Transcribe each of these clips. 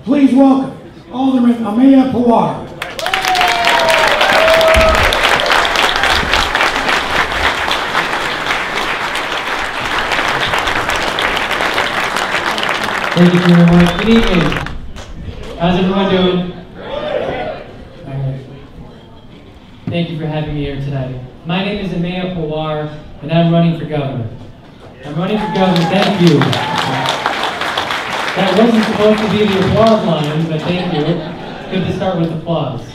Please welcome Alderman Ameya Pawar. Thank you very much. Good evening. How's everyone doing? All right. Thank you for having me here tonight. My name is Ameya Pawar, and I'm running for governor. I'm running for governor. Thank you. That wasn't supposed to be the applause line, but thank you. Good to start with applause.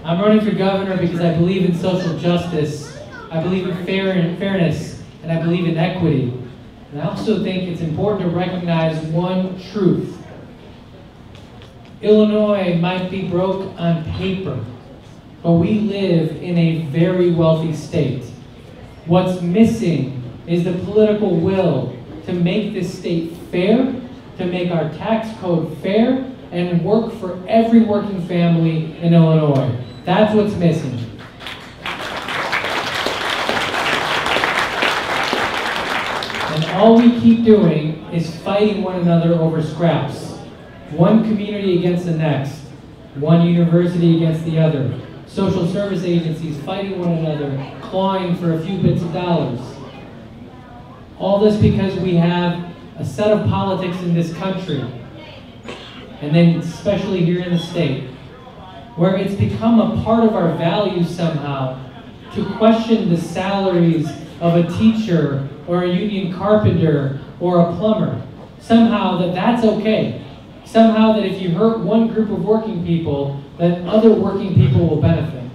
I'm running for governor because I believe in social justice, I believe in fairness, and I believe in equity. And I also think it's important to recognize one truth. Illinois might be broke on paper, but we live in a very wealthy state. What's missing is the political will to make this state fair, to make our tax code fair, and work for every working family in Illinois. That's what's missing. And all we keep doing is fighting one another over scraps. One community against the next. One university against the other. Social service agencies fighting one another, clawing for a few bits of dollars. All this because we have a set of politics in this country, and then especially here in the state, where it's become a part of our values somehow to question the salaries of a teacher or a union carpenter or a plumber. Somehow that's okay. Somehow that if you hurt one group of working people, that other working people will benefit.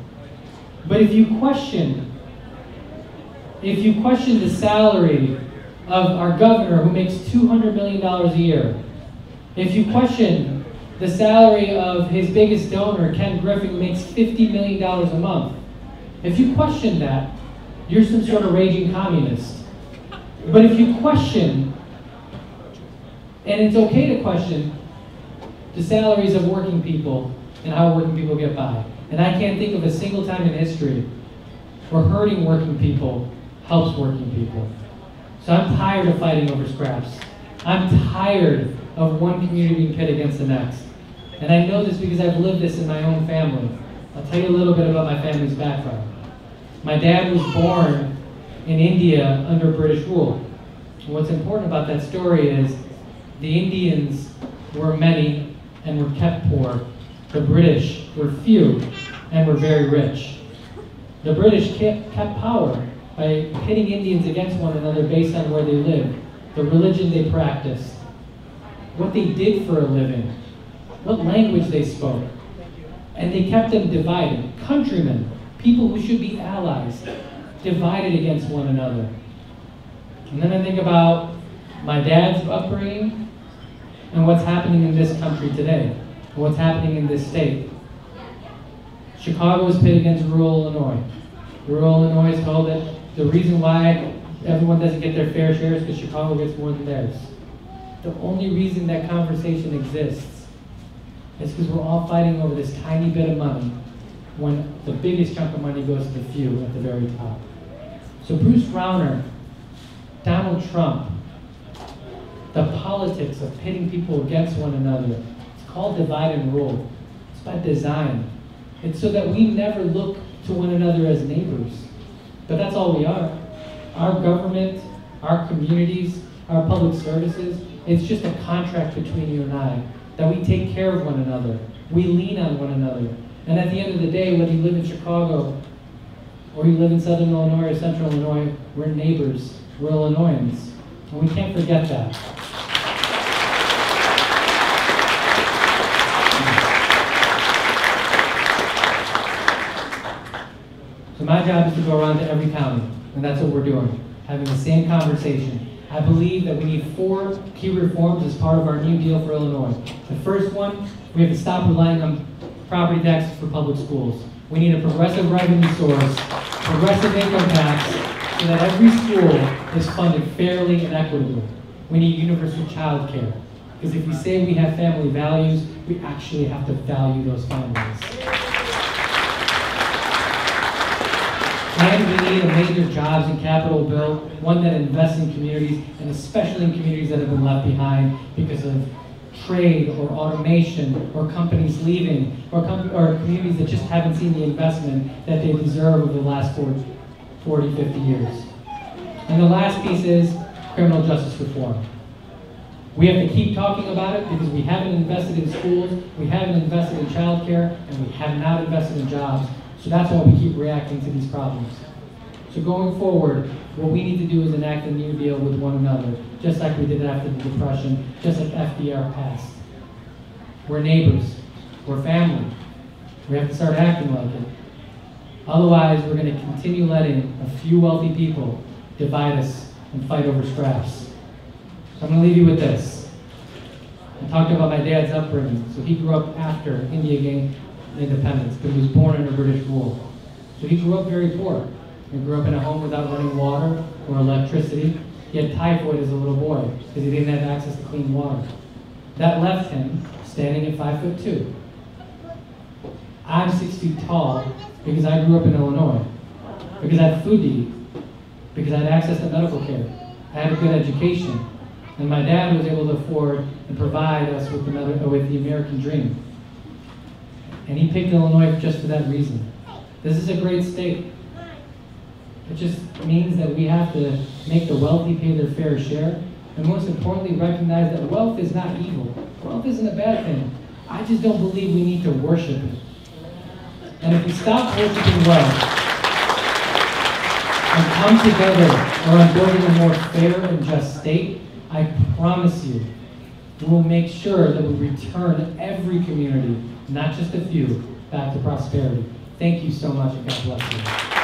But if you question the salary of our governor who makes $200 million a year, if you question the salary of his biggest donor, Ken Griffin, who makes $50 million a month, if you question that, you're some sort of raging communist. But if you question, and it's okay to question, the salaries of working people and how working people get by. And I can't think of a single time in history where hurting working people helps working people. So I'm tired of fighting over scraps. I'm tired of one community being pit against the next. And I know this because I've lived this in my own family. I'll tell you a little bit about my family's background. My dad was born in India under British rule. And what's important about that story is the Indians were many and were kept poor. The British were few and were very rich. The British kept power by pitting Indians against one another based on where they lived, the religion they practiced, what they did for a living, what language they spoke. And they kept them divided. Countrymen, people who should be allies, divided against one another. And then I think about my dad's upbringing and what's happening in this country today, and what's happening in this state. Chicago was pitted against rural Illinois. Rural Illinois is told that the reason why everyone doesn't get their fair share is because Chicago gets more than theirs. The only reason that conversation exists is because we're all fighting over this tiny bit of money when the biggest chunk of money goes to the few at the very top. So Bruce Rauner, Donald Trump, the politics of pitting people against one another, it's called divide and rule. It's by design. It's so that we never look to one another as neighbors. But that's all we are. Our government, our communities, our public services, it's just a contract between you and I, that we take care of one another. We lean on one another. And at the end of the day, whether you live in Chicago or you live in Southern Illinois or Central Illinois, we're neighbors. We're Illinoisans. And we can't forget that. So my job is to go around to every county, and that's what we're doing, having the same conversation. I believe that we need 4 key reforms as part of our new deal for Illinois. The first one, we have to stop relying on property taxes for public schools. We need a progressive revenue source, progressive income tax, so that every school is funded fairly and equitably. We need universal child care, because if we say we have family values, we actually have to value those families. And we need a major jobs and capital bill, one that invests in communities, and especially in communities that have been left behind because of trade or automation or companies leaving or communities that just haven't seen the investment that they deserve over the last 40, 50 years. And the last piece is criminal justice reform. We have to keep talking about it because we haven't invested in schools, we haven't invested in childcare, and we have not invested in jobs. So that's why we keep reacting to these problems. So going forward, what we need to do is enact a new deal with one another, just like we did after the Depression, just like FDR passed. We're neighbors, we're family. We have to start acting like it. Otherwise, we're going to continue letting a few wealthy people divide us and fight over scraps. So I'm going to leave you with this. I talked about my dad's upbringing. So he grew up after India gained independence, but he was born under British rule. So he grew up very poor. He grew up in a home without running water or electricity. He had typhoid as a little boy because he didn't have access to clean water. That left him standing at 5'2". I'm 6 feet tall because I grew up in Illinois, because I had food to eat, because I had access to medical care. I had a good education, and my dad was able to afford and provide us with the American dream. And he picked Illinois just for that reason. This is a great state. It just means that we have to make the wealthy pay their fair share, and most importantly, recognize that wealth is not evil. Wealth isn't a bad thing. I just don't believe we need to worship it. And if we stop worshiping wealth and come together around building a more fair and just state, I promise you, we will make sure that we return every community, not just a few, back to prosperity. Thank you so much, and God bless you.